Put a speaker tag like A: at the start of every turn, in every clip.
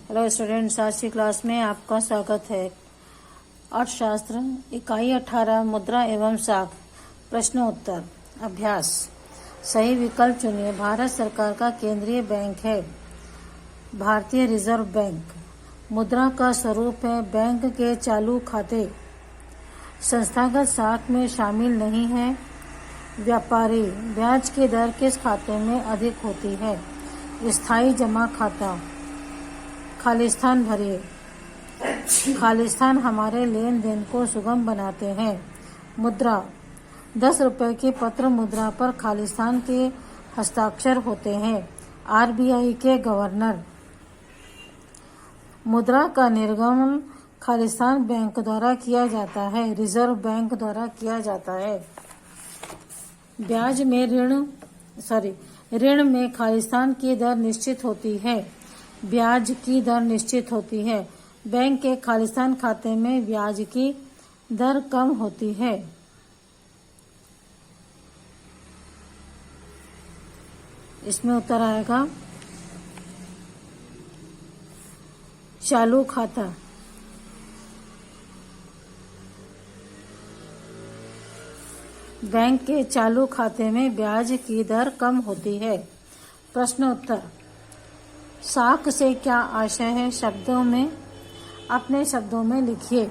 A: Hello students, आज की class में आपका स्वागत है। अर्थशास्त्र इकाई 18 मुद्रा एवं साख प्रश्न उत्तर अभ्यास। सही विकल्प चुनिए। भारत सरकार का केंद्रीय बैंक है भारतीय रिजर्व बैंक। मुद्रा का स्वरूप है बैंक के चालू खाते। संस्थागत साख में शामिल नहीं है। व्यापारी ब्याज की दर किस खाते में अधिक होती है? स्थायी जमा खाता। खालिस्तान भरिए। खालिस्तान हमारे लेन देन को सुगम बनाते हैं। मुद्रा 10 रुपए के पत्र मुद्रा पर खालिस्तान के हस्ताक्षर होते हैं। आरबीआई के गवर्नर। मुद्रा का निर्गमन खालिस्तान बैंक द्वारा किया जाता है। रिजर्व बैंक द्वारा किया जाता है। ऋण में खालिस्तान की दर निश्चित होती है। ब्याज की दर निश्चित होती है। बैंक के खालिस्तान खाते में ब्याज की दर कम होती है। इसमें उत्तर आएगा चालू खाता। बैंक के चालू खाते में ब्याज की दर कम होती है। प्रश्न उत्तर। साख से क्या आशय है? अपने शब्दों में लिखिए।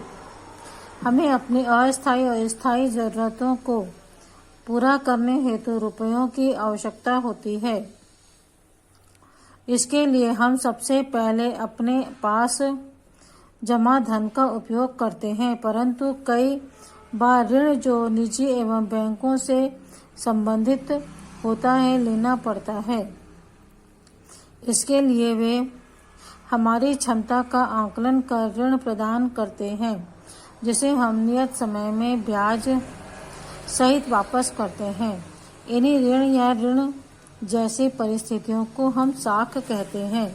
A: हमें अपनी अस्थायी और स्थायी जरूरतों को पूरा करने हेतु रुपयों की आवश्यकता होती है। इसके लिए हम सबसे पहले अपने पास जमा धन का उपयोग करते हैं, परंतु कई बार ऋण जो निजी एवं बैंकों से संबंधित होता है लेना पड़ता है। इसके लिए वे हमारी क्षमता का आकलन कर ऋण प्रदान करते हैं, जिसे हम नियत समय में ब्याज सहित वापस करते हैं। इन्हीं ऋण या ऋण जैसी परिस्थितियों को हम साख कहते हैं।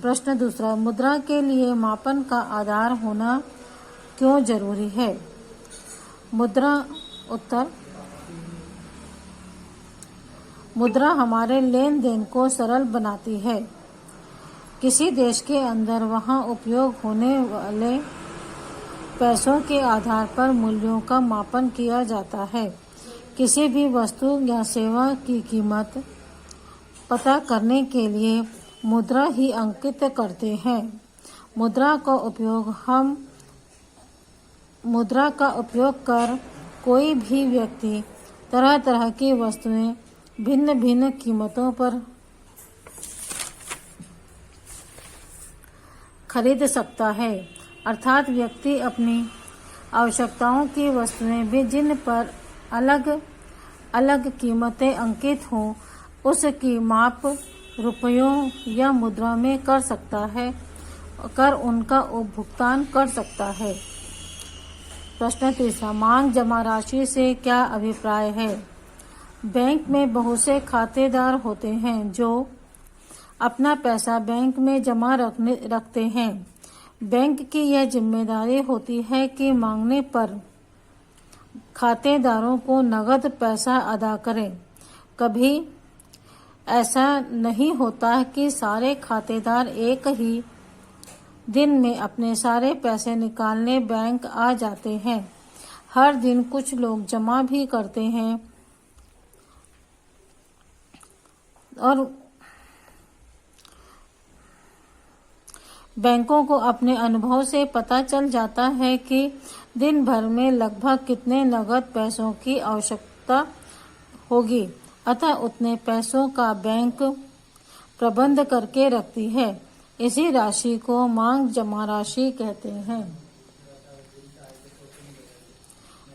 A: प्रश्न दूसरा। मुद्रा के लिए मापन का आधार होना क्यों जरूरी है? मुद्रा हमारे लेन देन को सरल बनाती है। किसी देश के अंदर वहां उपयोग होने वाले पैसों के आधार पर मूल्यों का मापन किया जाता है। किसी भी वस्तु या सेवा की कीमत पता करने के लिए मुद्रा ही अंकित करते हैं। मुद्रा का उपयोग कर कोई भी व्यक्ति तरह तरह की वस्तुएं भिन्न भिन्न कीमतों पर खरीद सकता है। अर्थात व्यक्ति अपनी आवश्यकताओं की वस्तुएं भी जिन पर अलग अलग कीमतें अंकित हों, उसकी माप रुपयों या मुद्रा में कर सकता है, कर उनका भुगतान कर सकता है। प्रश्न तीसरा। मांग जमा राशि से क्या अभिप्राय है? बैंक में बहुत से खातेदार होते हैं जो अपना पैसा बैंक में जमा रखते हैं। बैंक की यह जिम्मेदारी होती है कि मांगने पर खातेदारों को नगद पैसा अदा करें। कभी ऐसा नहीं होता कि सारे खातेदार एक ही दिन में अपने सारे पैसे निकालने बैंक आ जाते हैं। हर दिन कुछ लोग जमा भी करते हैं और बैंकों को अपने अनुभव से पता चल जाता है कि दिन भर में लगभग कितने नगद पैसों की आवश्यकता होगी, अतः उतने पैसों का बैंक प्रबंध करके रखती है। इसी राशि को मांग जमा राशि कहते हैं।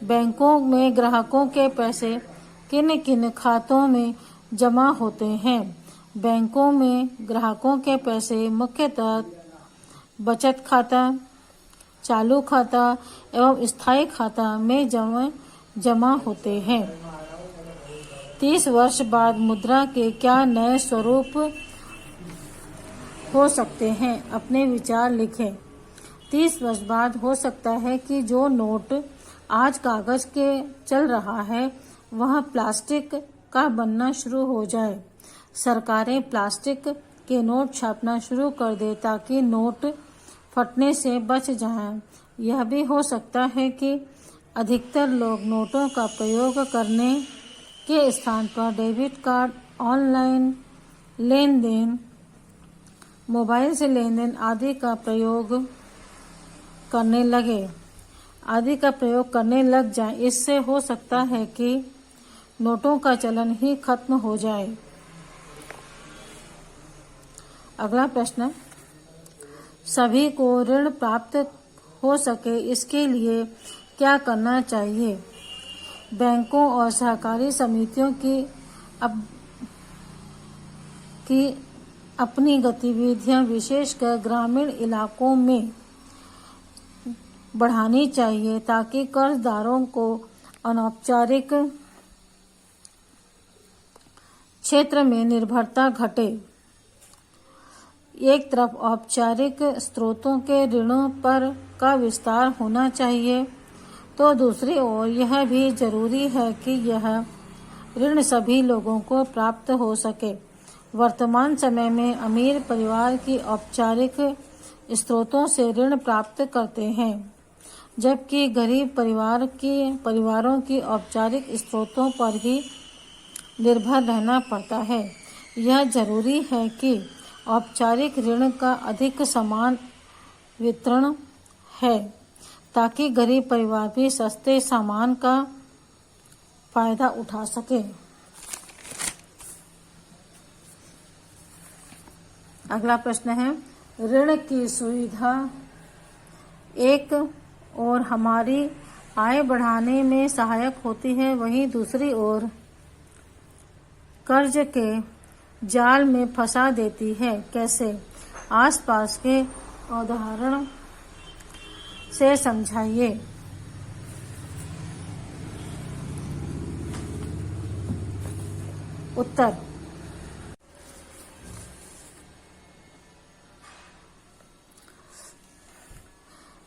A: बैंकों में ग्राहकों के पैसे किन किन खातों में जमा होते हैं? बैंकों में ग्राहकों के पैसे मुख्यतः बचत खाता, चालू खाता एवं स्थायी खाता में जमा होते हैं। 30 वर्ष बाद मुद्रा के क्या नए स्वरूप हो सकते हैं? अपने विचार लिखें। 30 वर्ष बाद हो सकता है कि जो नोट आज कागज के चल रहा है वह प्लास्टिक का बनना शुरू हो जाए। सरकारें प्लास्टिक के नोट छापना शुरू कर दे ताकि नोट फटने से बच जाएं। यह भी हो सकता है कि अधिकतर लोग नोटों का प्रयोग करने के स्थान पर डेबिट कार्ड, ऑनलाइन लेन देन, मोबाइल से लेन देन आदि का प्रयोग करने लग जाएं। इससे हो सकता है कि नोटों का चलन ही खत्म हो जाए। अगला प्रश्न, सभी को ऋण प्राप्त हो सके इसके लिए क्या करना चाहिए? बैंकों और सहकारी समितियों की अपनी गतिविधियां विशेषकर ग्रामीण इलाकों में बढ़ानी चाहिए ताकि कर्जदारों को अनौपचारिक क्षेत्र में निर्भरता घटे। एक तरफ औपचारिक स्रोतों के ऋणों पर का विस्तार होना चाहिए, तो दूसरी ओर यह भी जरूरी है कि यह ऋण सभी लोगों को प्राप्त हो सके। वर्तमान समय में अमीर परिवार की औपचारिक स्रोतों से ऋण प्राप्त करते हैं, जबकि गरीब परिवारों की औपचारिक स्रोतों पर ही निर्भर रहना पड़ता है। यह जरूरी है कि औपचारिक ऋण का अधिक समान वितरण है ताकि गरीब परिवार भी सस्ते सामान का फायदा उठा सके। अगला प्रश्न है, ऋण की सुविधा एक ओर हमारी आय बढ़ाने में सहायक होती है, वहीं दूसरी ओर कर्ज के जाल में फंसा देती है। कैसे? आसपास के उदाहरण से समझाइए। उत्तर,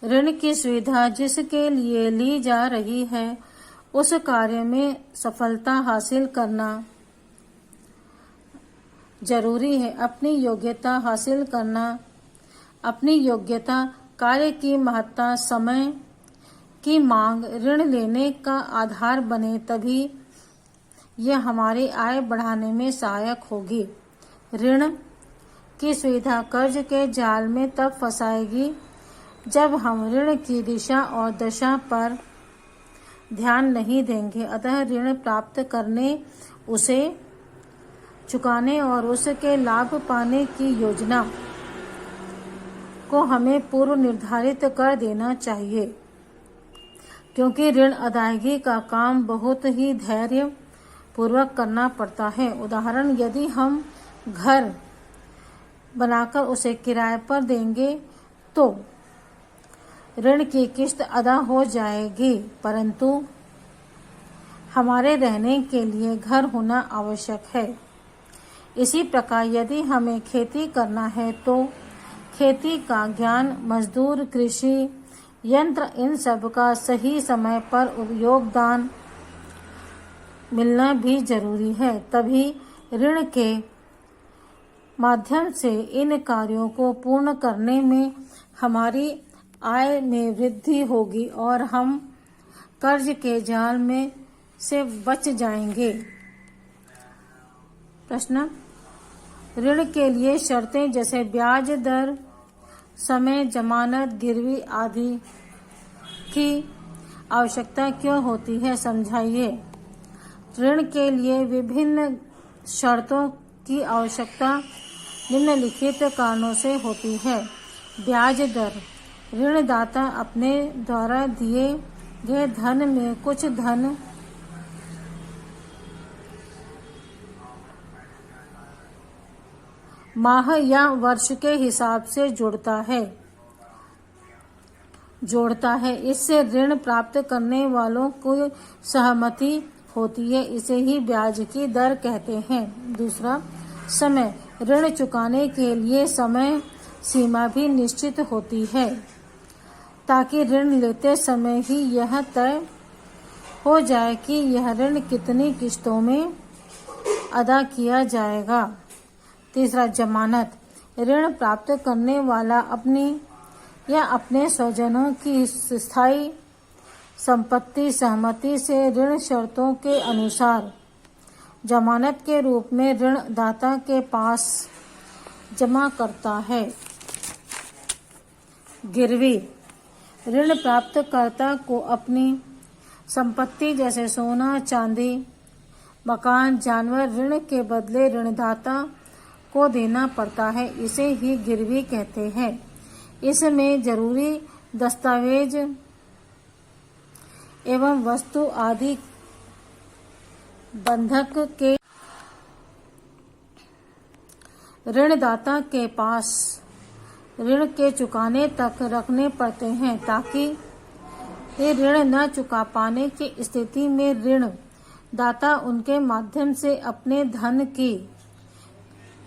A: ऋण की सुविधा जिसके लिए ली जा रही है उस कार्य में सफलता हासिल करना जरूरी है। अपनी योग्यता, कार्य की महत्ता, समय की मांग ऋण लेने का आधार बने, तभी यह हमारी आय बढ़ाने में सहायक होगी। ऋण की सुविधा कर्ज के जाल में तब फंसाएगी जब हम ऋण की दिशा और दशा पर ध्यान नहीं देंगे। अतः ऋण प्राप्त करने, उसे चुकाने और उसके लाभ पाने की योजना को हमें पूर्व निर्धारित कर देना चाहिए, क्योंकि ऋण अदायगी का काम बहुत ही धैर्य पूर्वक करना पड़ता है। उदाहरण, यदि हम घर बनाकर उसे किराए पर देंगे तो ऋण की किस्त अदा हो जाएगी, परंतु हमारे रहने के लिए घर होना आवश्यक है। इसी प्रकार यदि हमें खेती करना है तो खेती का ज्ञान, मजदूर, कृषि यंत्र, इन सब का सही समय पर योगदान मिलना भी जरूरी है। तभी ऋण के माध्यम से इन कार्यों को पूर्ण करने में हमारी आय में वृद्धि होगी और हम कर्ज के जाल में से बच जाएंगे। प्रश्न, ऋण के लिए शर्तें जैसे ब्याज दर, समय, जमानत, गिरवी आदि की आवश्यकता क्यों होती है? समझाइए। ऋण के लिए विभिन्न शर्तों की आवश्यकता निम्नलिखित कारणों से होती है। ब्याज दर, ऋणदाता अपने द्वारा दिए गए धन में कुछ धन माह या वर्ष के हिसाब से जोड़ता है। इससे ऋण प्राप्त करने वालों को सहमति होती है, इसे ही ब्याज की दर कहते हैं। दूसरा, समय, ऋण चुकाने के लिए समय सीमा भी निश्चित होती है ताकि ऋण लेते समय ही यह तय हो जाए कि यह ऋण कितनी किस्तों में अदा किया जाएगा। तीसरा, जमानत। ऋण प्राप्त करने वाला अपनी या अपने स्वजनों की स्थायी संपत्ति सहमति से ऋण शर्तों के अनुसार जमानत के रूप में ऋण दाता के पास जमा करता है। गिरवी। ऋण प्राप्तकर्ता को अपनी संपत्ति जैसे सोना, चांदी, मकान, जानवर ऋण के बदले ऋणदाता को देना पड़ता है। इसे ही गिरवी कहते हैं। इसमें जरूरी दस्तावेज एवं वस्तु आदि बंधक के ऋणदाता के पास ऋण के चुकाने तक रखने पड़ते हैं, ताकि ये ऋण न चुका पाने की स्थिति में ऋण दाता उनके माध्यम से अपने धन की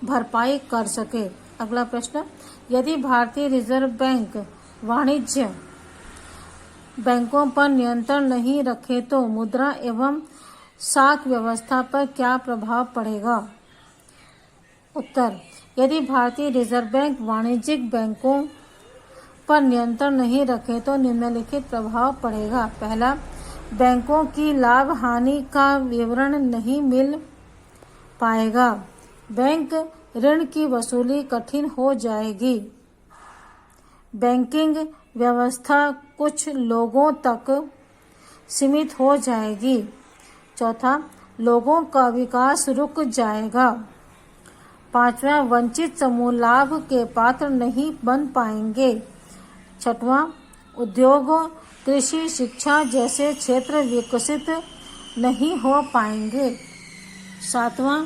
A: भरपाई कर सके। अगला प्रश्न, यदि भारतीय रिजर्व बैंक वाणिज्य बैंकों पर नियंत्रण नहीं रखे तो मुद्रा एवं साख व्यवस्था पर क्या प्रभाव पड़ेगा? उत्तर, यदि भारतीय रिजर्व बैंक वाणिज्यिक बैंकों पर नियंत्रण नहीं रखे तो निम्नलिखित प्रभाव पड़ेगा। पहला, बैंकों की लाभ हानि का विवरण नहीं मिल पाएगा। बैंक ऋण की वसूली कठिन हो जाएगी। बैंकिंग व्यवस्था कुछ लोगों तक सीमित हो जाएगी। चौथा, लोगों का विकास रुक जाएगा। पांचवा, वंचित समूह लाभ के पात्र नहीं बन पाएंगे। छठवां, उद्योग, कृषि, शिक्षा जैसे क्षेत्र विकसित नहीं हो पाएंगे। सातवां,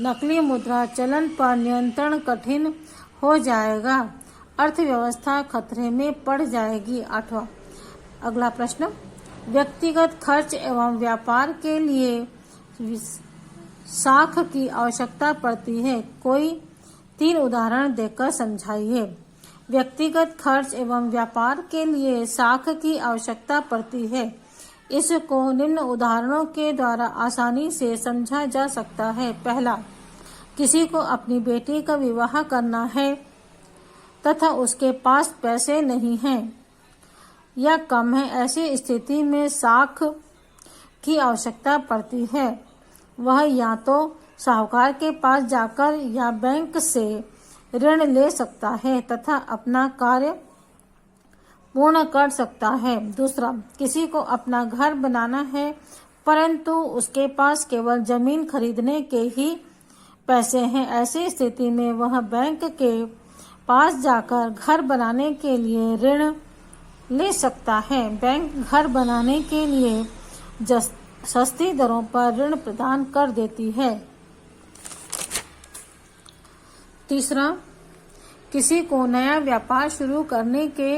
A: नकली मुद्रा चलन पर नियंत्रण कठिन हो जाएगा। अर्थव्यवस्था खतरे में पड़ जाएगी। आठवां, अगला प्रश्न, व्यक्तिगत खर्च एवं व्यापार के लिए साख की आवश्यकता पड़ती है। कोई 3 उदाहरण देकर समझाइए। व्यक्तिगत खर्च एवं व्यापार के लिए साख की आवश्यकता पड़ती है। इसको निम्न उदाहरणों के द्वारा आसानी से समझा जा सकता है। पहला, किसी को अपनी बेटी का विवाह करना है तथा उसके पास पैसे नहीं हैं या कम है। ऐसी स्थिति में साख की आवश्यकता पड़ती है। वह या तो साहूकार के पास जाकर या बैंक से ऋण ले सकता है तथा अपना कार्य पूर्ण कर सकता है। दूसरा, किसी को अपना घर बनाना है परंतु उसके पास केवल जमीन खरीदने के ही पैसे हैं। ऐसी स्थिति में वह बैंक के पास जाकर घर बनाने के लिए ऋण ले सकता है। बैंक घर बनाने के लिए सस्ती दरों पर ऋण प्रदान कर देती है। तीसरा, किसी को नया व्यापार शुरू करने के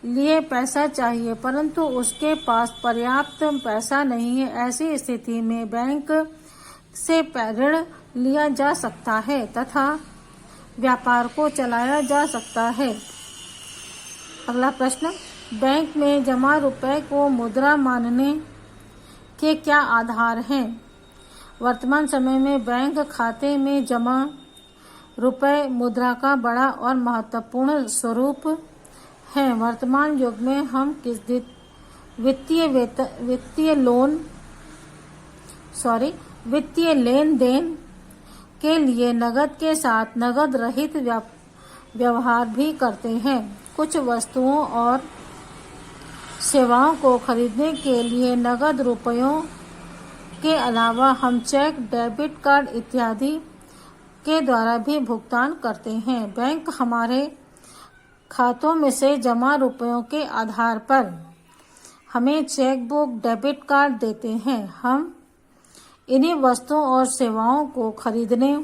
A: लिए पैसा चाहिए परंतु उसके पास पर्याप्त पैसा नहीं है। ऐसी स्थिति में बैंक से ऋण लिया जा सकता है तथा व्यापार को चलाया जा सकता है। अगला प्रश्न, बैंक में जमा रुपए को मुद्रा मानने के क्या आधार हैं? वर्तमान समय में बैंक खाते में जमा रुपए मुद्रा का बड़ा और महत्वपूर्ण स्वरूप है। वर्तमान युग में हम किस वित्तीय लेन देन के लिए नगद के साथ नगद रहित व्यवहार भी करते हैं। कुछ वस्तुओं और सेवाओं को खरीदने के लिए नगद रुपयों के अलावा हम चेक, डेबिट कार्ड इत्यादि के द्वारा भी भुगतान करते हैं। बैंक हमारे खातों में से जमा रुपयों के आधार पर हमें चेक बुक, डेबिट कार्ड देते हैं। हम इन्हीं वस्तुओं और सेवाओं को खरीदने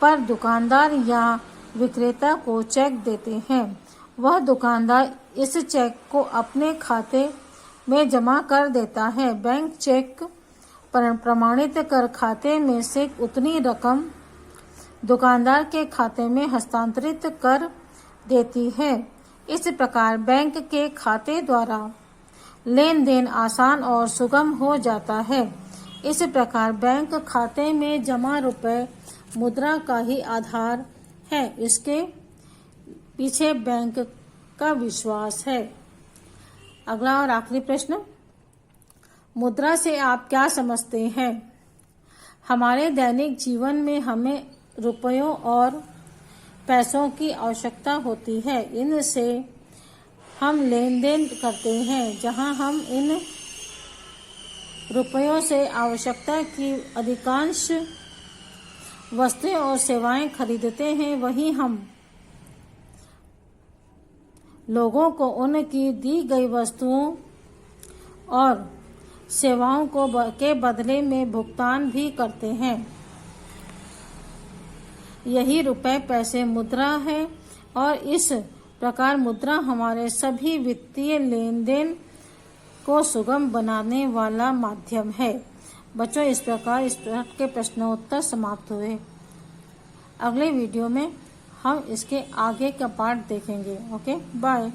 A: पर दुकानदार या विक्रेता को चेक देते हैं। वह दुकानदार इस चेक को अपने खाते में जमा कर देता है। बैंक चेक प्रमाणित कर खाते में से उतनी रकम दुकानदार के खाते में हस्तांतरित कर देती है। इस प्रकार बैंक के खाते द्वारा लेन देन आसान और सुगम हो जाता है। इस प्रकार बैंक खाते में जमा रुपए मुद्रा का ही आधार है। इसके पीछे बैंक का विश्वास है। अगला और आखिरी प्रश्न, मुद्रा से आप क्या समझते हैं? हमारे दैनिक जीवन में हमें रुपयों और पैसों की आवश्यकता होती है। इनसे हम लेन देन करते हैं। जहां हम इन रुपयों से आवश्यकता की अधिकांश वस्तुएं और सेवाएं खरीदते हैं, वहीं हम लोगों को उनकी दी गई वस्तुओं और सेवाओं के बदले में भुगतान भी करते हैं। यही रुपए पैसे मुद्रा है और इस प्रकार मुद्रा हमारे सभी वित्तीय लेन देन को सुगम बनाने वाला माध्यम है। बच्चों, इस प्रकार इस पाठ के प्रश्नोत्तर समाप्त हुए। अगले वीडियो में हम इसके आगे का पार्ट देखेंगे। Okay, bye.